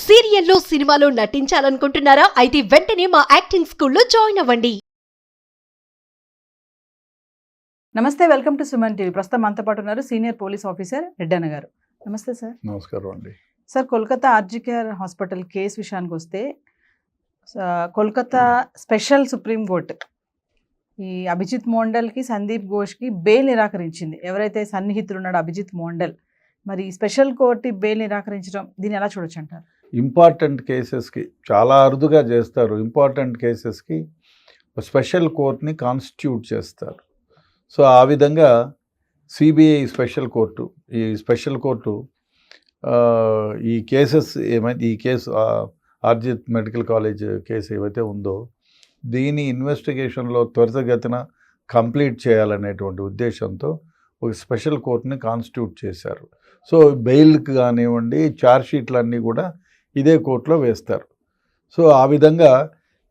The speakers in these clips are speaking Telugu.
సీరియల్లో సినిమాలో నటించాలనుకుంటున్నారా? అయితే వెంటనే మా యాక్టింగ్ స్కూల్లో జాయిన్ అవ్వండి. నమస్తే, వెల్కమ్ టు సుమన్ టీవీ. ప్రస్తుతం మనతో పాటు ఉన్నారు సీనియర్ పోలీస్ ఆఫీసర్ రెడ్డన్న గారు. నమస్తే సార్. నమస్కారం అండి. సార్, కోల్కతా ఆర్జికేర్ హాస్పిటల్ కేసు విషయానికి వస్తే, కోల్కతా స్పెషల్ సుప్రీం కోర్టు ఈ అభిజిత్ మోండల్కి సందీప్ ఘోష్కి బెయిల్ నిరాకరించింది. ఎవరైతే సన్నిహితులు ఉన్నాడో అభిజిత్ మోండల్, మరి స్పెషల్ కోర్టు బెయిల్ నిరాకరించడం దీన్ని ఎలా చూడొచ్చు అంటారు? ఇంపార్టెంట్ కేసెస్కి చాలా అరుదుగా చేస్తారు. ఇంపార్టెంట్ కేసెస్కి స్పెషల్ కోర్టుని కాన్స్టిట్యూట్ చేస్తారు. సో ఆ విధంగా సిబిఐ స్పెషల్ కోర్టు, ఈ స్పెషల్ కోర్టు ఈ కేసెస్ ఏమైతే, ఈ case Arijit medical college case ఏవైతే ఉందో దీని ఇన్వెస్టిగేషన్లో త్వరితగతిన కంప్లీట్ చేయాలనేటువంటి ఉద్దేశంతో ఒక స్పెషల్ కోర్టుని కాన్స్టిట్యూట్ చేశారు. సో బెయిల్కి కానివ్వండి, ఛార్జ్షీట్లన్నీ కూడా ఇదే కోర్టులో వేస్తారు. సో ఆ విధంగా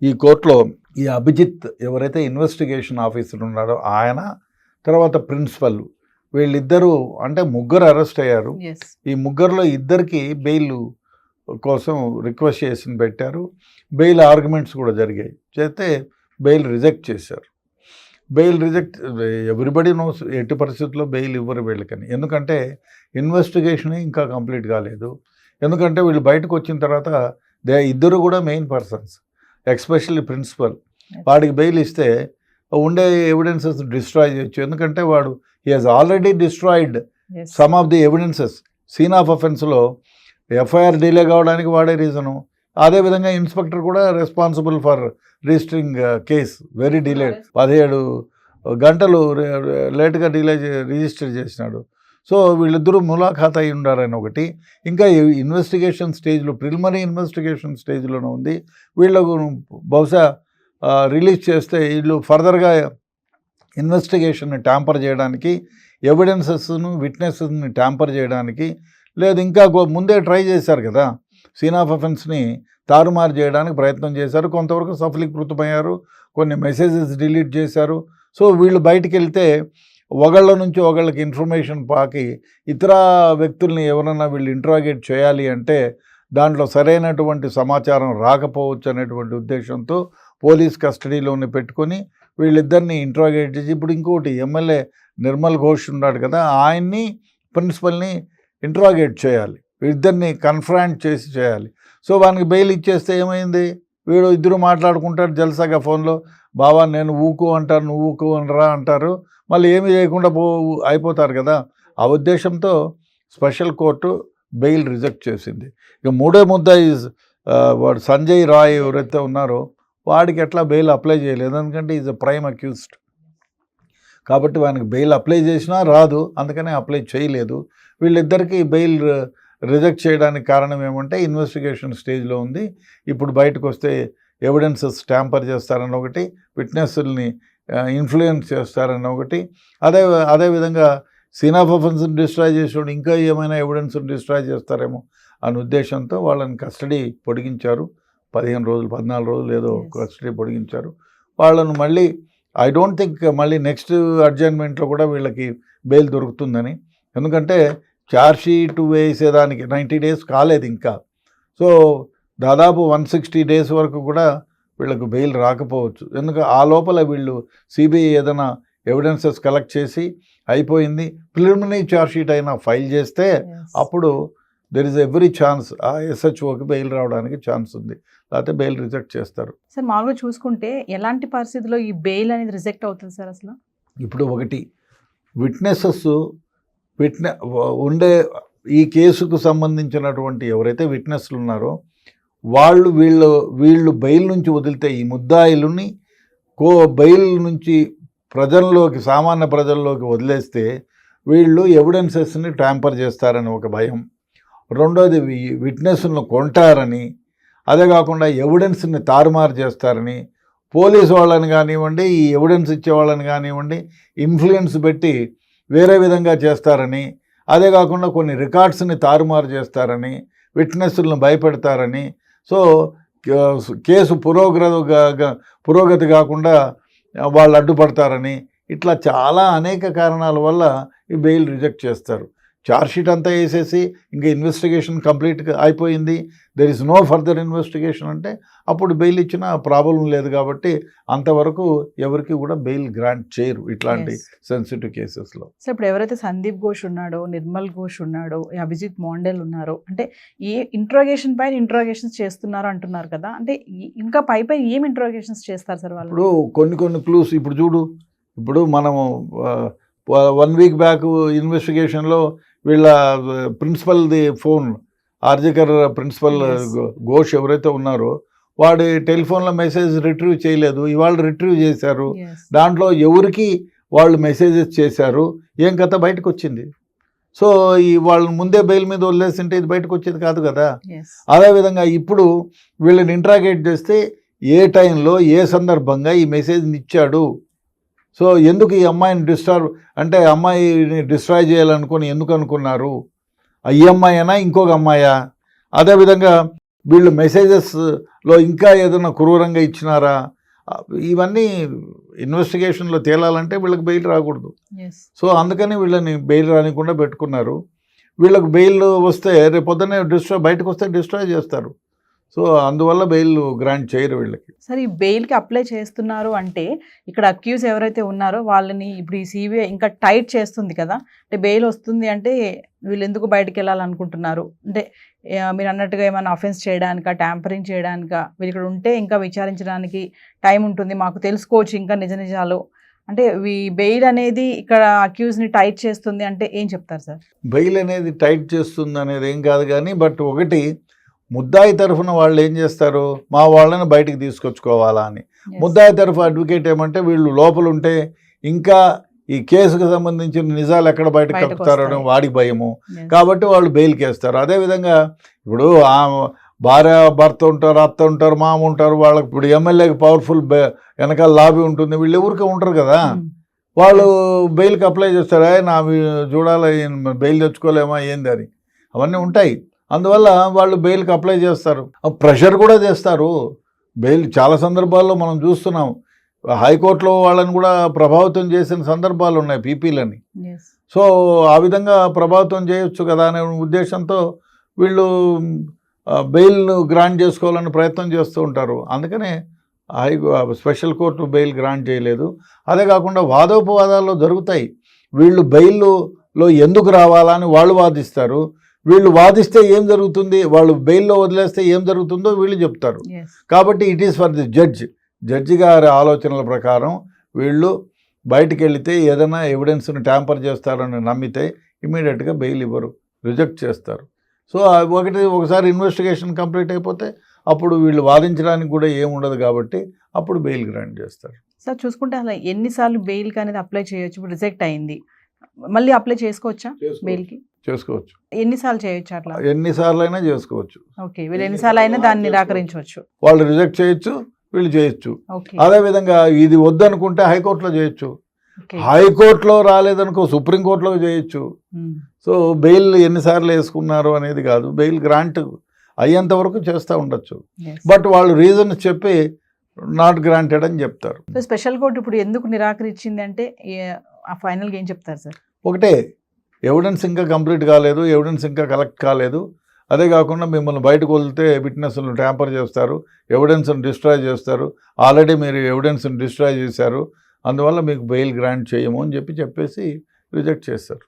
ఈ కోర్టులో ఈ అభిజిత్ ఎవరైతే ఇన్వెస్టిగేషన్ ఆఫీసర్ ఉన్నాడో ఆయన, తర్వాత ప్రిన్సిపల్, వీళ్ళిద్దరూ అంటే ముగ్గురు అరెస్ట్ అయ్యారు. ఈ ముగ్గురులో ఇద్దరికి బెయిల్ కోసం రిక్వెస్ట్ చేసి పెట్టారు. బెయిల్ ఆర్గ్యుమెంట్స్ కూడా జరిగాయి, చేస్తే బెయిల్ రిజెక్ట్ చేశారు. బెయిల్ రిజెక్ట్, ఎవ్రీబడి నోస్ ఎట్టి పరిస్థితుల్లో బెయిల్ ఇవ్వరు వీళ్ళకని. ఎందుకంటే ఇన్వెస్టిగేషన్ ఇంకా కంప్లీట్ కాలేదు. ఎందుకంటే వీళ్ళు బయటకు వచ్చిన తర్వాత ఇద్దరు కూడా మెయిన్ పర్సన్స్, ఎస్పెషల్లీ ప్రిన్సిపల్. వాడికి బెయిల్ ఇస్తే ఉండే ఎవిడెన్సెస్ డిస్ట్రాయ్ చేయొచ్చు. ఎందుకంటే వాడు he has already destroyed some of the evidences. Scene of అఫెన్స్లో ఎఫ్ఐఆర్ డిలే కావడానికి వాడే రీజను. అదేవిధంగా ఇన్స్పెక్టర్ కూడా responsible for registering case very delayed. 17 గంటలు లేట్గా రిజిస్టర్ చేసినాడు. సో వీళ్ళిద్దరూ ములాఖాత్ అయి ఉండారని ఒకటి. ఇంకా ఇన్వెస్టిగేషన్ స్టేజ్లో, ప్రిలిమినరీ ఇన్వెస్టిగేషన్ స్టేజ్లోనే ఉంది. వీళ్ళకు బహుశా రిలీజ్ చేస్తే వీళ్ళు ఫర్దర్గా ఇన్వెస్టిగేషన్ని ట్యాంపర్ చేయడానికి, ఎవిడెన్సెస్ను, విట్నెసెస్ని ట్యాంపర్ చేయడానికి, లేదు ఇంకా ముందే ట్రై చేశారు కదా, సీన్ ఆఫ్ అఫెన్స్ని తారుమారు చేయడానికి ప్రయత్నం చేశారు. కొంతవరకు సఫలీకృతమయ్యారు. కొన్ని మెసేజెస్ డిలీట్ చేశారు. సో వీళ్ళు బయటికి వెళ్తే ఒకళ్ళ నుంచి ఒకళ్ళకి ఇన్ఫర్మేషన్ పాకి ఇతర వ్యక్తుల్ని ఎవరన్నా వీళ్ళు ఇంట్రాగేట్ చేయాలి అంటే దాంట్లో సరైనటువంటి సమాచారం రాకపోవచ్చు అనేటువంటి ఉద్దేశంతో పోలీస్ కస్టడీలోనే పెట్టుకొని వీళ్ళిద్దరిని ఇంట్రాగేట్ చేసి, ఇప్పుడు ఇంకోటి ఎమ్మెల్యే నిర్మల్ ఘోష్ ఉన్నాడు కదా, ఆయన్ని ప్రిన్సిపల్ని ఇంట్రాగేట్ చేయాలి, ఇద్దరిని కన్ఫ్రాంట్ చేసి చేయాలి. సో వానికి బెయిల్ ఇచ్చేస్తే ఏమైంది, వీడు ఇద్దరు మాట్లాడుకుంటారు జల్సాగా ఫోన్లో, బావా నేను ఊకు అంటారు, నువ్వు ఊకు అనరా అంటారు, మళ్ళీ ఏమీ చేయకుండా అయిపోతారు కదా. ఆ ఉద్దేశంతో స్పెషల్ కోర్టు బెయిల్ రిజెక్ట్ చేసింది. ఇక మూడో ముద్ద వాడు సంజయ్ రాయ్ ఎవరైతే ఉన్నారో వాడికి ఎట్లా బెయిల్ అప్లై చేయలేదు, ఎందుకంటే ఈజ్ అ ప్రైమ్ అక్యూజ్డ్ కాబట్టి వానికి బెయిల్ అప్లై చేసినా రాదు, అందుకనే అప్లై చేయలేదు. వీళ్ళిద్దరికీ బెయిల్ రిజెక్ట్ చేయడానికి కారణం ఏమంటే ఇన్వెస్టిగేషన్ స్టేజ్లో ఉంది, ఇప్పుడు బయటకు వస్తే ఎవిడెన్సెస్ ట్యాంపర్ చేస్తారని ఒకటి, విట్నెస్ని ఇన్ఫ్లుయెన్స్ చేస్తారని ఒకటి, అదేవిధంగా సీన్ ఆఫ్ అఫెన్స్ని డిస్ట్రాయ్ చేసేవాడు ఇంకా ఏమైనా ఎవిడెన్స్ని డిస్ట్రాయ్ చేస్తారేమో అనే ఉద్దేశంతో వాళ్ళని కస్టడీ పొడిగించారు. 15 రోజులు 14 రోజులు ఏదో కస్టడీ పొడిగించారు వాళ్ళను. మళ్ళీ ఐ డోంట్ థింక్ మళ్ళీ నెక్స్ట్ అడ్జర్న్మెంట్లో కూడా వీళ్ళకి బెయిల్ దొరుకుతుందని, ఎందుకంటే ఛార్జ్షీట్ వేసేదానికి 90 days కాలేదు ఇంకా. సో దాదాపు 160 days వరకు కూడా వీళ్ళకు బెయిల్ రాకపోవచ్చు. ఎందుకంటే ఆ లోపల వీళ్ళు సిబిఐ ఏదైనా ఎవిడెన్సెస్ కలెక్ట్ చేసి అయిపోయింది, ప్రిలిమినరీ ఛార్జ్షీట్ అయినా ఫైల్ చేస్తే అప్పుడు దెర్ ఇస్ ఎవ్రీ ఛాన్స్ ఆ ఎస్హెచ్ఓకి బెయిల్ రావడానికి ఛాన్స్ ఉంది, లేకపోతే బెయిల్ రిజెక్ట్ చేస్తారు. సార్, మామూలుగా చూసుకుంటే ఎలాంటి పరిస్థితుల్లో ఈ బెయిల్ అనేది రిజెక్ట్ అవుతుంది సార్ అసలు? ఇప్పుడు ఒకటి, విట్నెసెస్ ఉండే ఈ కేసుకు సంబంధించినటువంటి ఎవరైతే విట్నెస్లు ఉన్నారో వీళ్ళు బెయిల్ నుంచి వదిలితే, ఈ ముద్దాయిలని బెయిల్ నుంచి ప్రజల్లోకి, సామాన్య ప్రజల్లోకి వదిలేస్తే వీళ్ళు ఎవిడెన్సెస్ని ట్యాంపర్ చేస్తారని ఒక భయం, రెండోది విట్నెస్లను కొంటారని, అదే కాకుండా ఎవిడెన్స్ని తారుమారు చేస్తారని, పోలీసు వాళ్ళని కానివ్వండి, ఈ ఎవిడెన్స్ ఇచ్చే వాళ్ళని కానివ్వండి ఇన్ఫ్లుయెన్స్ పెట్టి వేరే విధంగా చేస్తారని, అదే కాకుండా కొన్ని రికార్డ్స్ని తారుమారు చేస్తారని, విట్నెస్లను భయపెడతారని, సో కేసు పురోగతి కాకుండా వాళ్ళు అడ్డుపడతారని, ఇట్లా చాలా అనేక కారణాల వల్ల ఈ బెయిల్ రిజెక్ట్ చేస్తారు. ఛార్జ్షీట్ అంతా వేసేసి ఇంకా ఇన్వెస్టిగేషన్ కంప్లీట్గా అయిపోయింది, there is no further investigation అంటే అప్పుడు బెయిల్ ఇచ్చినా ప్రాబ్లం లేదు. కాబట్టి అంతవరకు ఎవరికి కూడా బెయిల్ గ్రాంట్ చేయరు ఇట్లాంటి సెన్సిటివ్ కేసెస్లో. సో ఇప్పుడు ఎవరైతే సందీప్ ఘోష్ ఉన్నాడో, నిర్మల్ ఘోష్ ఉన్నాడో, ఈ అభిజిత్ మోండల్ ఉన్నారో, అంటే ఏ ఇంట్రోగేషన్ పైన ఇంట్రోగేషన్స్ చేస్తున్నారు అంటున్నారు కదా, అంటే ఇంకా పై ఏం ఇంట్రోగేషన్స్ చేస్తారు సార్ వాళ్ళు? ఇప్పుడు కొన్ని క్లూస్ ఇప్పుడు చూడు, ఇప్పుడు మనము 1 వీక్ బ్యాక్ ఇన్వెస్టిగేషన్లో వీళ్ళ ప్రిన్సిపల్ది ఫోన్, ఆర్జికర్ ప్రిన్సిపల్ ఘోష్ ఎవరైతే ఉన్నారో వాడి టెలిఫోన్లో మెసేజ్ రిట్రీవ్ చేయలేదు, ఇవాళ రిట్రీవ్ చేశారు. దాంట్లో ఎవరికి వాళ్ళు మెసేజెస్ చేశారు ఏం కథ బయటకు వచ్చింది. సో ఈ వాళ్ళని ముందే బెయిల్ మీద వదిలేస్తుంటే ఇది బయటకు వచ్చేది కాదు కదా. అదేవిధంగా ఇప్పుడు వీళ్ళని ఇంట్రాగేట్ చేస్తే ఏ టైంలో ఏ సందర్భంగా ఈ మెసేజ్ని ఇచ్చాడు, సో ఎందుకు ఈ అమ్మాయిని అంటే అమ్మాయిని డిస్ట్రాయ్ చేయాలనుకుని ఎందుకు అనుకున్నారు, ఈ అమ్మాయినా ఇంకొక అమ్మాయా, అదేవిధంగా వీళ్ళు మెసేజెస్లో ఇంకా ఏదైనా క్రూరంగా ఇచ్చినారా, ఇవన్నీ ఇన్వెస్టిగేషన్లో తేలాలంటే వీళ్ళకి బెయిల్ రాకూడదు. సో అందుకని వీళ్ళని బెయిల్ రానికుండా పెట్టుకున్నారు. వీళ్ళకి బెయిల్ వస్తే రేపు పొద్దున్నే బయటకు వస్తే డిస్ట్రాయ్ చేస్తారు. సో అందువల్ల బెయిల్ గ్రాంట్ చేయరు వీళ్ళకి. సరే ఈ బెయిల్కి అప్లై చేస్తున్నారు అంటే ఇక్కడ అక్యూజ్ ఎవరైతే ఉన్నారో వాళ్ళని ఇప్పుడు ఈ సిబిఐ ఇంకా టైట్ చేస్తుంది కదా, అంటే బెయిల్ వస్తుంది అంటే వీళ్ళు ఎందుకు బయటకు వెళ్ళాలనుకుంటున్నారు, అంటే మీరు అన్నట్టుగా ఏమైనా అఫెన్స్ చేయడానిక, ట్యాంపరింగ్ చేయడానిక, వీళ్ళు ఇక్కడ ఉంటే ఇంకా విచారించడానికి టైం ఉంటుంది, మాకు తెలుసుకోవచ్చు ఇంకా నిజాలు, అంటే ఈ బెయిల్ అనేది ఇక్కడ అక్యూజ్ని టైట్ చేస్తుంది అంటే ఏం చెప్తారు సార్? బెయిల్ అనేది టైట్ చేస్తుంది అనేది ఏం కాదు కానీ, బట్ ఒకటి ముద్దాయి తరఫున వాళ్ళు ఏం చేస్తారు, మా వాళ్ళని బయటికి తీసుకొచ్చుకోవాలా అని. ముద్దాయి తరఫు అడ్వకేట్ ఏమంటే వీళ్ళు లోపల ఉంటే ఇంకా ఈ కేసుకు సంబంధించిన నిజాలు ఎక్కడ బయటకు కక్కుతారని వాడికి భయము, కాబట్టి వాళ్ళు బెయిల్కి వేస్తారు. అదేవిధంగా ఇప్పుడు భార్య భర్త ఉంటారు, అత్త ఉంటారు, మామ ఉంటారు, వాళ్ళకి ఇప్పుడు ఎమ్మెల్యేకి పవర్ఫుల్ వెనకాల లాబీ ఉంటుంది, వీళ్ళు ఎవరికే ఉంటారు కదా, వాళ్ళు బెయిల్కి అప్లై చేస్తారు. నా చూడాలి బెయిల్ తెచ్చుకోలేమా ఏంది అని, అవన్నీ ఉంటాయి. అందువల్ల వాళ్ళు బెయిల్కి అప్లై చేస్తారు, ప్రెషర్ కూడా చేస్తారు. బెయిల్ చాలా సందర్భాల్లో మనం చూస్తున్నాం, హైకోర్టులో వాళ్ళని కూడా ప్రభావితం చేసిన సందర్భాలు ఉన్నాయి పీపీలని. సో ఆ విధంగా ప్రభావితం చేయొచ్చు కదా అనే ఉద్దేశంతో వీళ్ళు బెయిల్ను గ్రాంట్ చేసుకోవాలని ప్రయత్నం చేస్తూ ఉంటారు. అందుకనే స్పెషల్ కోర్టు బెయిల్ గ్రాంట్ చేయలేదు. అదే కాకుండా వాదోపవాదాల్లో జరుగుతాయి, వీళ్ళు బెయిల్లో ఎందుకు రావాలని వాళ్ళు వాదిస్తారు, వీళ్ళు వాదిస్తే ఏం జరుగుతుంది, వాళ్ళు బెయిల్లో వదిలేస్తే ఏం జరుగుతుందో వీళ్ళు చెప్తారు. కాబట్టి it is for the judge గారి ఆలోచనల ప్రకారం వీళ్ళు బయటికి వెళితే ఏదైనా ఎవిడెన్స్ని ట్యాంపర్ చేస్తారని నమ్మితే ఇమీడియట్గా బెయిల్ ఇవ్వరు, రిజెక్ట్ చేస్తారు. సో ఒకసారి ఇన్వెస్టిగేషన్ కంప్లీట్ అయిపోతే అప్పుడు వీళ్ళు వాదించడానికి కూడా ఏముండదు, కాబట్టి అప్పుడు బెయిల్ గ్రాంట్ చేస్తారు. సార్ చూసుకుంటే అలా ఎన్నిసార్లు బెయిల్కి అనేది అప్లై చేయొచ్చు, ఇప్పుడు రిజెక్ట్ అయింది మళ్ళీ అప్లై చేసుకోవచ్చా బెయిల్కి? చేసుకోవచ్చు. ఎన్నిసార్లు చేయొచ్చు? అట్లా ఎన్నిసార్లు అయినా చేసుకోవచ్చు. ఓకే, వీళ్ళు ఎన్నిసార్లు అయినా దాన్ని నిరాకరించవచ్చు, వాళ్ళు రిజెక్ట్ చేయొచ్చు, వీళ్ళు చేయొచ్చు. అదేవిధంగా ఇది వద్దనుకుంటే హైకోర్టులో చేయొచ్చు, హైకోర్టులో రాలేదనుకో సుప్రీంకోర్టులో చేయొచ్చు. సో బెయిల్ ఎన్నిసార్లు వేసుకున్నారు అనేది కాదు, బెయిల్ గ్రాంట్ అయ్యేంత వరకు చేస్తూ ఉండొచ్చు. బట్ వాళ్ళు రీజన్ చెప్పి నాట్ గ్రాంటెడ్ అని చెప్తారు. స్పెషల్ కోర్టు ఇప్పుడు ఎందుకు నిరాకరించింది అంటే ఫైనల్గా ఏం చెప్తారు సార్? ఒకటే, ఎవిడెన్స్ ఇంకా కంప్లీట్ కాలేదు, ఎవిడెన్స్ ఇంకా కలెక్ట్ కాలేదు. అదే కాకుండా మిమ్మల్ని బయటకు వదిలితే విట్నెస్లను ట్యాంపర్ చేస్తారు, ఎవిడెన్స్ని డిస్ట్రాయ్ చేస్తారు, ఆల్రెడీ మీరు ఎవిడెన్స్ని డిస్ట్రాయ్ చేశారు, అందువల్ల మీకు బెయిల్ గ్రాంట్ చేయము అని చెప్పేసి రిజెక్ట్ చేస్తారు.